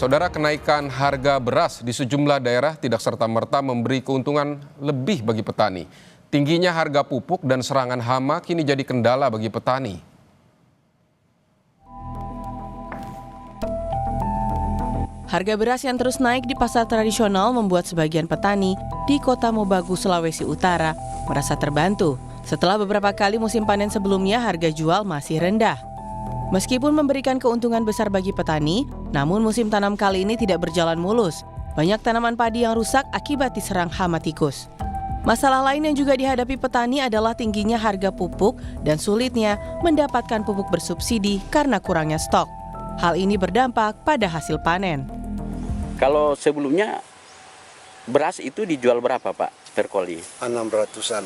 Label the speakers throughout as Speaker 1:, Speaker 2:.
Speaker 1: Saudara, kenaikan harga beras di sejumlah daerah tidak serta-merta memberi keuntungan lebih bagi petani. Tingginya harga pupuk dan serangan hama kini jadi kendala bagi petani.
Speaker 2: Harga beras yang terus naik di pasar tradisional membuat sebagian petani di Kota Mobagu, Sulawesi Utara merasa terbantu. Setelah beberapa kali musim panen sebelumnya, harga jual masih rendah. Meskipun memberikan keuntungan besar bagi petani, namun musim tanam kali ini tidak berjalan mulus. Banyak tanaman padi yang rusak akibat diserang hama tikus. Masalah lain yang juga dihadapi petani adalah tingginya harga pupuk dan sulitnya mendapatkan pupuk bersubsidi karena kurangnya stok. Hal ini berdampak pada hasil panen.
Speaker 3: Kalau sebelumnya beras itu dijual berapa, Pak, per koli?
Speaker 4: 600-an.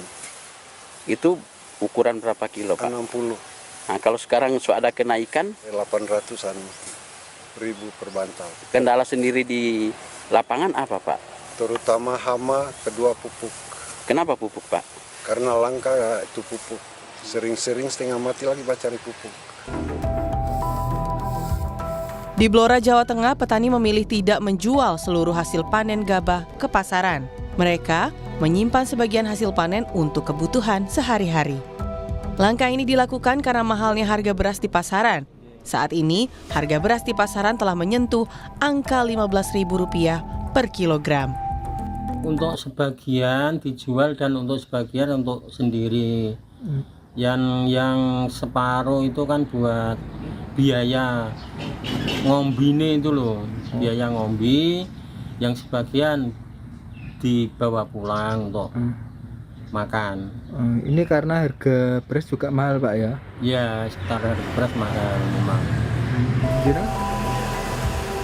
Speaker 3: Itu ukuran berapa kilo, Pak?
Speaker 4: 60.
Speaker 3: Nah, kalau sekarang sudah ada kenaikan?
Speaker 4: 800-an ribu per bantal.
Speaker 3: Kendala sendiri di lapangan apa, Pak?
Speaker 4: Terutama hama, kedua pupuk.
Speaker 3: Kenapa pupuk, Pak?
Speaker 4: Karena langka itu pupuk. Sering-sering setengah mati lagi cari pupuk.
Speaker 2: Di Blora, Jawa Tengah, petani memilih tidak menjual seluruh hasil panen gabah ke pasaran. Mereka menyimpan sebagian hasil panen untuk kebutuhan sehari-hari. Langkah ini dilakukan karena mahalnya harga beras di pasaran. Saat ini, harga beras di pasaran telah menyentuh angka Rp15.000 per kilogram.
Speaker 5: Untuk sebagian dijual dan untuk sebagian untuk sendiri. Yang separuh itu kan buat biaya ngombine itu loh, biaya ngombi. Yang sebagian dibawa pulang untuk makan.
Speaker 6: Ini karena harga beras juga mahal, Pak, ya?
Speaker 5: Ya, sekitar harga beras mahal memang.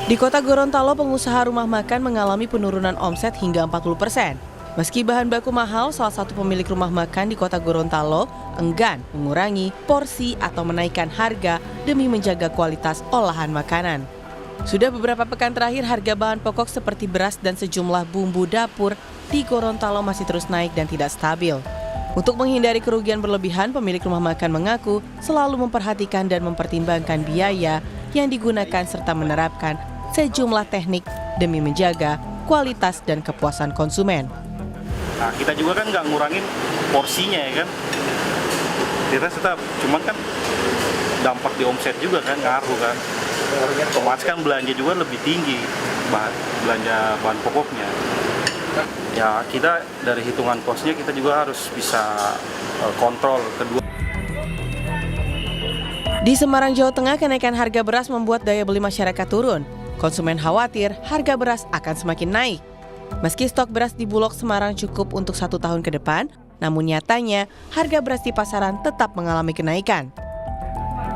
Speaker 2: Di Kota Gorontalo, pengusaha rumah makan mengalami penurunan omset hingga 40%. Meski bahan baku mahal, salah satu pemilik rumah makan di Kota Gorontalo enggan mengurangi porsi atau menaikkan harga demi menjaga kualitas olahan makanan. Sudah beberapa pekan terakhir, harga bahan pokok seperti beras dan sejumlah bumbu dapur di Gorontalo masih terus naik dan tidak stabil. Untuk menghindari kerugian berlebihan, pemilik rumah makan mengaku selalu memperhatikan dan mempertimbangkan biaya yang digunakan serta menerapkan sejumlah teknik demi menjaga kualitas dan kepuasan konsumen.
Speaker 7: Nah, kita juga kan nggak ngurangin porsinya ya kan. Kita tetap, cuman kan dampak di omset juga kan, ngaruh kan. Otomatis kan belanja juga lebih tinggi, belanja bahan pokoknya. Ya kita dari hitungan kosnya kita juga harus bisa kontrol kedua.
Speaker 2: Di Semarang, Jawa Tengah, kenaikan harga beras membuat daya beli masyarakat turun. Konsumen khawatir harga beras akan semakin naik. Meski stok beras di Bulog Semarang cukup untuk 1 tahun ke depan, namun nyatanya harga beras di pasaran tetap mengalami kenaikan.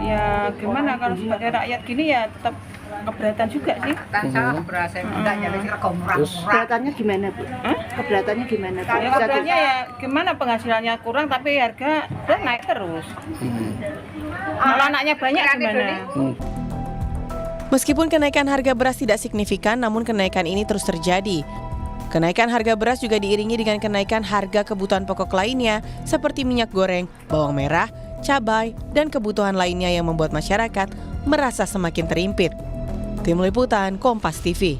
Speaker 8: Ya gimana kalau sebagai rakyat gini ya tetap keberatan juga sih.
Speaker 9: Keberatannya gimana, Bu? Keberatannya gimana, Bu?
Speaker 8: Ya, keberatan ya gimana, penghasilannya kurang tapi harga udah naik terus. Kalau anaknya banyak gimana?
Speaker 2: Meskipun kenaikan harga beras tidak signifikan, namun kenaikan ini terus terjadi. Kenaikan harga beras juga diiringi dengan kenaikan harga kebutuhan pokok lainnya seperti minyak goreng, bawang merah, cabai, dan kebutuhan lainnya yang membuat masyarakat merasa semakin terimpit. Tim Liputan Kompas TV.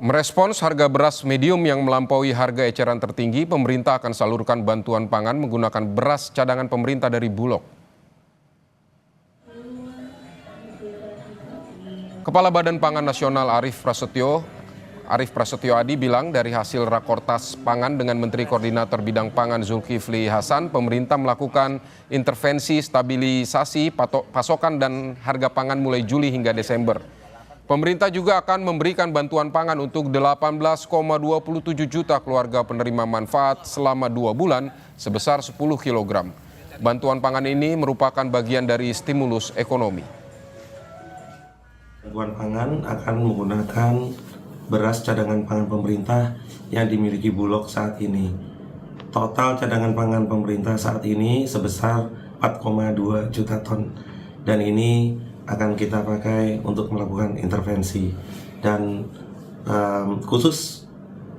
Speaker 1: Merespons harga beras medium yang melampaui harga eceran tertinggi, pemerintah akan salurkan bantuan pangan menggunakan beras cadangan pemerintah dari Bulog. Kepala Badan Pangan Nasional Arief Prasetyo Adi bilang dari hasil Rakortas Pangan dengan Menteri Koordinator Bidang Pangan Zulkifli Hasan, pemerintah melakukan intervensi stabilisasi pasokan dan harga pangan mulai Juli hingga Desember. Pemerintah juga akan memberikan bantuan pangan untuk 18,27 juta keluarga penerima manfaat selama 2 bulan sebesar 10 kg. Bantuan pangan ini merupakan bagian dari stimulus ekonomi.
Speaker 10: Bantuan pangan akan menggunakan beras cadangan pangan pemerintah yang dimiliki Bulog saat ini. Total cadangan pangan pemerintah saat ini sebesar 4,2 juta ton. Dan ini akan kita pakai untuk melakukan intervensi. Dan khusus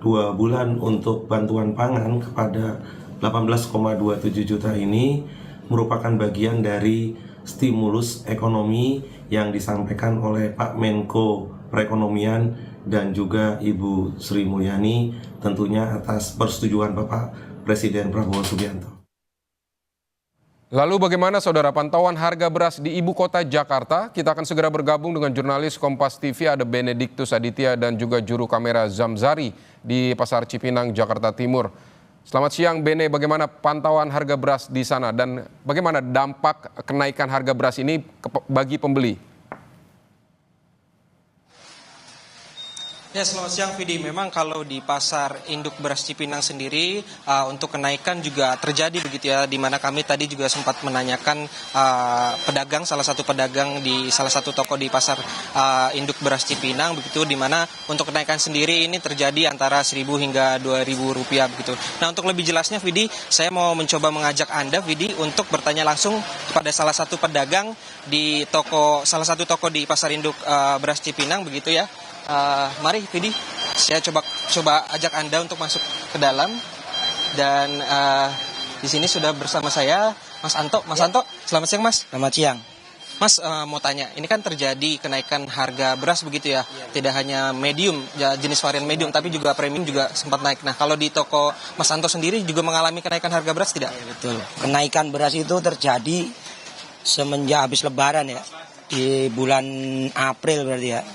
Speaker 10: 2 bulan untuk bantuan pangan kepada 18,27 juta ini merupakan bagian dari stimulus ekonomi yang disampaikan oleh Pak Menko Perekonomian dan juga Ibu Sri Mulyani, tentunya atas persetujuan Bapak Presiden Prabowo Subianto.
Speaker 1: Lalu bagaimana saudara pantauan harga beras di ibu kota Jakarta? Kita akan segera bergabung dengan jurnalis Kompas TV, ada Benediktus Aditya dan juga juru kamera Zamzari di Pasar Cipinang, Jakarta Timur. Selamat siang Bene, bagaimana pantauan harga beras di sana dan bagaimana dampak kenaikan harga beras ini bagi pembeli?
Speaker 11: Ya, selamat siang Vidi. Memang kalau di pasar induk beras Cipinang sendiri untuk kenaikan juga terjadi begitu ya, di mana kami tadi juga sempat menanyakan pedagang, salah satu pedagang di salah satu toko di pasar induk beras Cipinang begitu, di mana untuk kenaikan sendiri ini terjadi antara 1.000 hingga 2.000 rupiah begitu. Nah, untuk lebih jelasnya Vidi, saya mau mencoba mengajak Anda Vidi untuk bertanya langsung kepada salah satu pedagang di salah satu toko di pasar induk beras Cipinang begitu ya. Mari Vidi, saya coba ajak Anda untuk masuk ke dalam dan di sini sudah bersama saya Mas Anto. Mas Anto, selamat siang Mas.
Speaker 5: Selamat siang.
Speaker 11: Mas mau tanya, ini kan terjadi kenaikan harga beras begitu ya, tidak hanya medium, ya, jenis varian medium, tapi juga premium juga sempat naik. Nah, kalau di toko Mas Anto sendiri juga mengalami kenaikan harga beras tidak?
Speaker 5: Ya, betul. Kenaikan beras itu terjadi semenjak habis Lebaran ya, di bulan April berarti ya.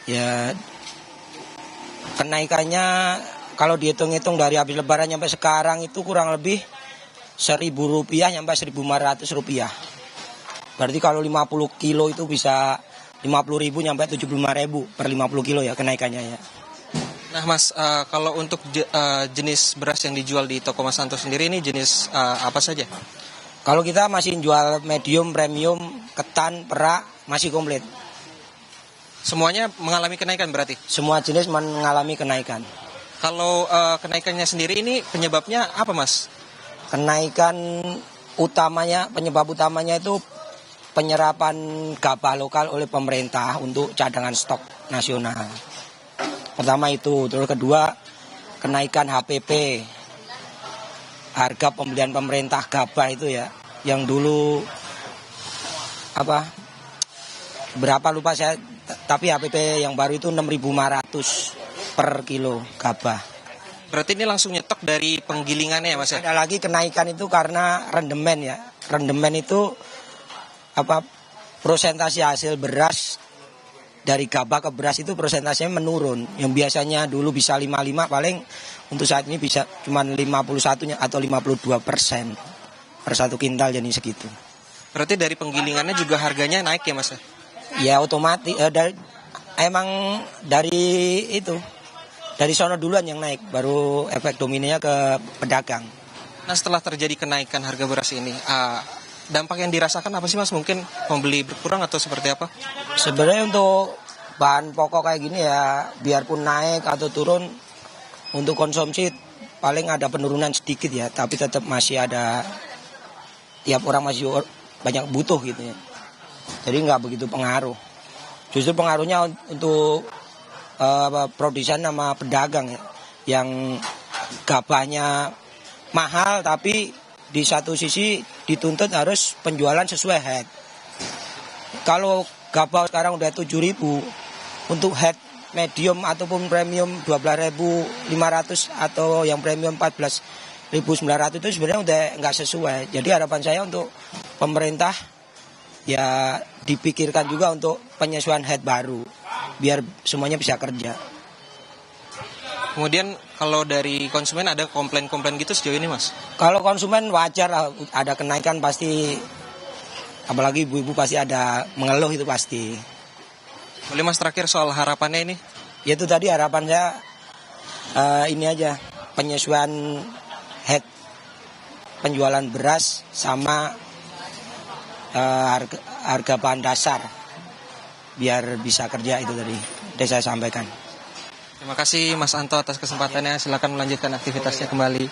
Speaker 5: Ya, kenaikannya kalau dihitung-hitung dari habis Lebaran sampai sekarang itu kurang lebih 1.000 rupiah sampai 1.500 rupiah. Berarti kalau 50 kilo itu bisa 50.000 sampai 75.000 per 50 kilo ya kenaikannya ya.
Speaker 11: Nah Mas, kalau untuk jenis beras yang dijual di toko Mas Anto sendiri ini jenis apa saja?
Speaker 5: Kalau kita masih jual medium, premium, ketan, perak, masih komplit.
Speaker 11: Semuanya mengalami kenaikan berarti?
Speaker 5: Semua jenis mengalami kenaikan.
Speaker 11: Kalau kenaikannya sendiri ini penyebabnya apa Mas?
Speaker 5: Kenaikan utamanya, penyebab utamanya itu penyerapan gabah lokal oleh pemerintah untuk cadangan stok nasional. Pertama itu, terus kedua kenaikan HPP, harga pembelian pemerintah gabah itu ya, yang dulu berapa lupa saya, tapi HPP yang baru itu 6.500 per kilo gabah.
Speaker 11: Berarti ini langsung nyetok dari penggilingannya ya Mas ya?
Speaker 5: Ada lagi kenaikan itu karena rendemen ya. Rendemen itu prosentase hasil beras dari gabah ke beras itu prosentasenya menurun. Yang biasanya dulu bisa 55, paling untuk saat ini bisa cuma 51 atau 52% per 1 kintal, jadi segitu.
Speaker 11: Berarti dari penggilingannya juga harganya naik ya Mas?
Speaker 5: Ya otomatis, emang dari sono duluan yang naik, baru efek dominenya ke pedagang.
Speaker 11: Nah, setelah terjadi kenaikan harga beras ini, dampak yang dirasakan apa sih Mas? Mungkin pembeli berkurang atau seperti apa?
Speaker 5: Sebenarnya untuk bahan pokok kayak gini ya, biarpun naik atau turun, untuk konsumsi paling ada penurunan sedikit ya, tapi tetap masih ada, tiap orang masih banyak butuh gitu ya. Jadi nggak begitu pengaruh. Justru pengaruhnya untuk produsen sama pedagang ya, yang gabahnya mahal tapi di satu sisi dituntut harus penjualan sesuai head. Kalau gabah sekarang udah 7.000, untuk head medium ataupun premium 12.500 atau yang premium 14.900 itu sebenarnya udah nggak sesuai. Jadi harapan saya untuk pemerintah ya dipikirkan juga untuk penyesuaian head baru, biar semuanya bisa kerja.
Speaker 11: Kemudian kalau dari konsumen ada komplain-komplain gitu sejauh ini Mas?
Speaker 5: Kalau konsumen wajar lah, ada kenaikan pasti, apalagi ibu-ibu pasti ada mengeluh itu pasti.
Speaker 11: Boleh Mas terakhir soal harapannya ini?
Speaker 5: Ya itu tadi harapan saya ini aja, penyesuaian head penjualan beras sama harga bahan dasar biar bisa kerja, itu tadi saya sampaikan.
Speaker 11: Terima kasih Mas Anto atas kesempatannya. Silakan melanjutkan aktivitasnya kembali.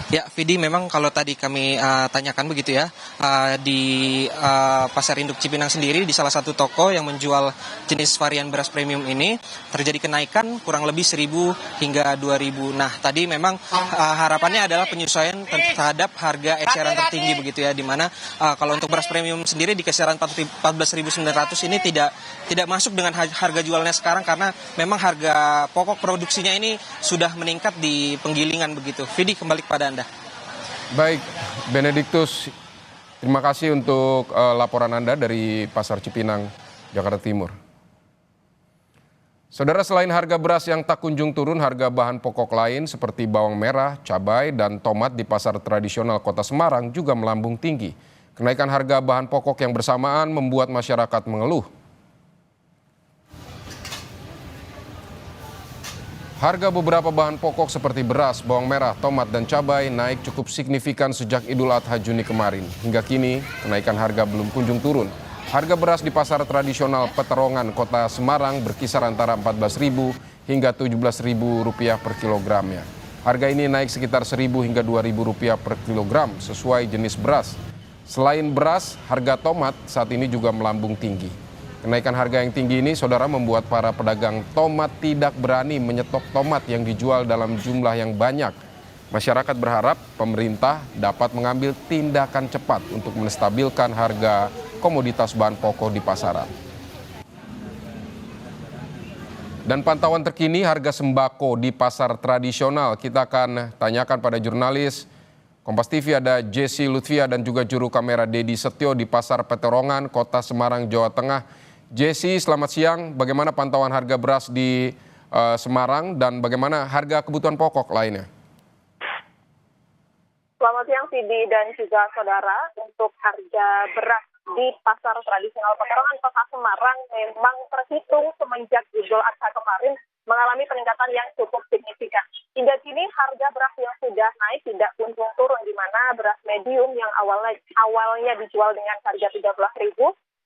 Speaker 11: Ya, Vidi, memang kalau tadi kami tanyakan begitu ya, di Pasar Induk Cipinang sendiri di salah satu toko yang menjual jenis varian beras premium ini terjadi kenaikan kurang lebih 1.000 hingga 2.000. Nah, tadi memang harapannya adalah penyesuaian terhadap harga eceran tertinggi begitu ya, di mana kalau untuk beras premium sendiri di kisaran 14.900 ini tidak masuk dengan harga jualnya sekarang karena memang harga pokok produksinya ini sudah meningkat di penggilingan begitu. Vidi, kembali kepada Anda.
Speaker 1: Baik, Benediktus, terima kasih untuk laporan Anda dari Pasar Cipinang, Jakarta Timur. Saudara, selain harga beras yang tak kunjung turun, harga bahan pokok lain seperti bawang merah, cabai, dan tomat di pasar tradisional Kota Semarang juga melambung tinggi. Kenaikan harga bahan pokok yang bersamaan membuat masyarakat mengeluh. Harga beberapa bahan pokok seperti beras, bawang merah, tomat, dan cabai naik cukup signifikan sejak Idul Adha Juni kemarin. Hingga kini, kenaikan harga belum kunjung turun. Harga beras di pasar tradisional Peterongan, Kota Semarang berkisar antara Rp14.000 hingga Rp17.000 per kilogramnya. Harga ini naik sekitar Rp1.000 hingga Rp2.000 per kilogram sesuai jenis beras. Selain beras, harga tomat saat ini juga melambung tinggi. Kenaikan harga yang tinggi ini, saudara, membuat para pedagang tomat tidak berani menyetok tomat yang dijual dalam jumlah yang banyak. Masyarakat berharap pemerintah dapat mengambil tindakan cepat untuk menstabilkan harga komoditas bahan pokok di pasaran. Dan pantauan terkini harga sembako di pasar tradisional kita akan tanyakan pada jurnalis Kompas TV, ada Jesse Lutfia dan juga juru kamera Dedi Setio di Pasar Peterongan, Kota Semarang, Jawa Tengah. Jesse, selamat siang. Bagaimana pantauan harga beras di Semarang dan bagaimana harga kebutuhan pokok lainnya?
Speaker 12: Selamat siang, Vidi dan juga saudara. Untuk harga beras di pasar tradisional Peterongan Kota Semarang memang terhitung semenjak Idul Adha kemarin mengalami peningkatan yang cukup signifikan. Hingga kini harga beras yang sudah naik tidak kunjung turun, di mana beras medium yang awalnya dijual dengan harga Rp13.000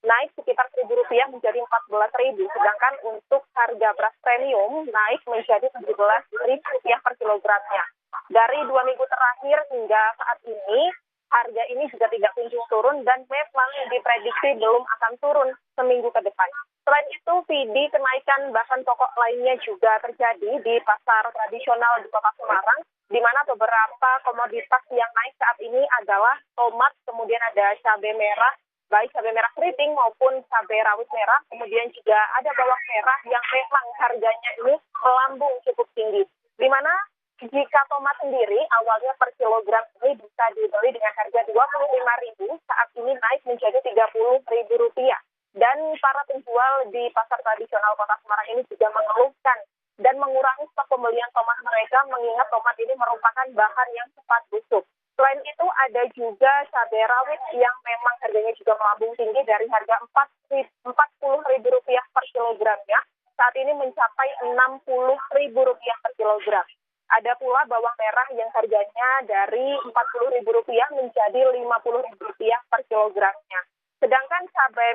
Speaker 12: naik sekitar Rp1.000 menjadi Rp14.000. Sedangkan untuk harga beras premium naik menjadi Rp17.000 per kilogramnya. Dari 2 minggu terakhir hingga saat ini, harga ini juga tidak kunjung turun dan memang diprediksi belum akan turun seminggu ke depan. Selain itu, Vidi, kenaikan bahan pokok lainnya juga terjadi di pasar tradisional di Kota Semarang, di mana beberapa komoditas yang naik saat ini adalah tomat, kemudian ada cabai merah, baik cabai merah keriting maupun cabai rawit merah, kemudian juga ada bawang merah yang memang harganya ini melambung cukup tinggi. Di mana jika tomat sendiri awalnya per kilogram ini bisa dibeli dengan harga Rp25.000, saat ini naik menjadi Rp30.000. Dan para penjual di pasar tradisional Kota Semarang ini juga mengeluhkan dan mengurangi stok pembelian tomat mereka, mengingat tomat ini merupakan bahan yang cepat busuk. Selain itu ada juga cabai rawit yang memang harganya juga melambung tinggi dari harga Rp40.000 per kilogramnya, saat ini mencapai Rp60.000 per kilogram. Ada pula bawang merah yang harganya dari Rp40.000 menjadi Rp50.000 per kilogramnya. Sedangkan cabai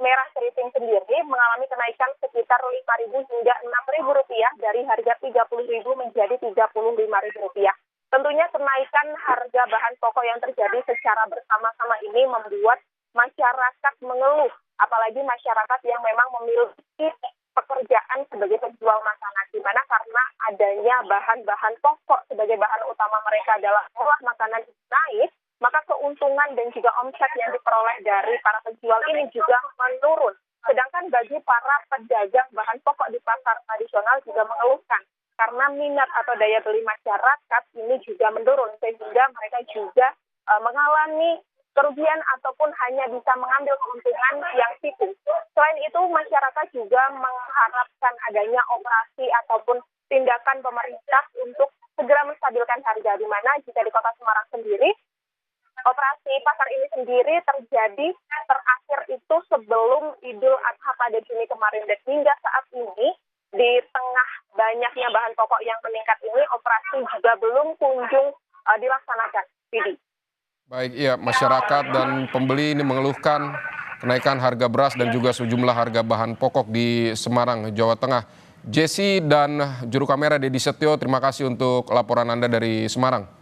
Speaker 12: merah keriting sendiri mengalami kenaikan sekitar Rp5.000 hingga Rp6.000 dari harga Rp30.000 menjadi Rp35.000. Tentunya kenaikan harga bahan pokok yang terjadi secara bersama-sama ini membuat masyarakat mengeluh, apalagi masyarakat yang memang memiliki pekerjaan sebagai penjual makanan, di mana karena adanya bahan-bahan pokok sebagai bahan utama mereka dalam olah makanan naik, maka keuntungan dan juga omset yang diperoleh dari para penjual ini juga menurun. Sedangkan bagi para pedagang bahan pokok di pasar tradisional juga mengeluhkan karena minat atau daya beli masyarakat ini juga menurun, sehingga mereka juga mengalami kerugian ataupun hanya bisa mengambil keuntungan yang tipis. Selain itu, masyarakat juga mengharapkan adanya operasi ataupun tindakan pemerintah untuk segera menstabilkan harga, di mana jika di Kota Semarang sendiri, operasi pasar ini sendiri terjadi terakhir itu sebelum Idul Adha pada Juni kemarin, dan hingga saat ini di tengah banyaknya bahan pokok yang meningkat ini, operasi juga belum kunjung dilaksanakan. Vidi.
Speaker 1: Baik, iya, masyarakat dan pembeli ini mengeluhkan kenaikan harga beras dan juga sejumlah harga bahan pokok di Semarang, Jawa Tengah. Jesse dan juru kamera Dedi Setio, terima kasih untuk laporan Anda dari Semarang.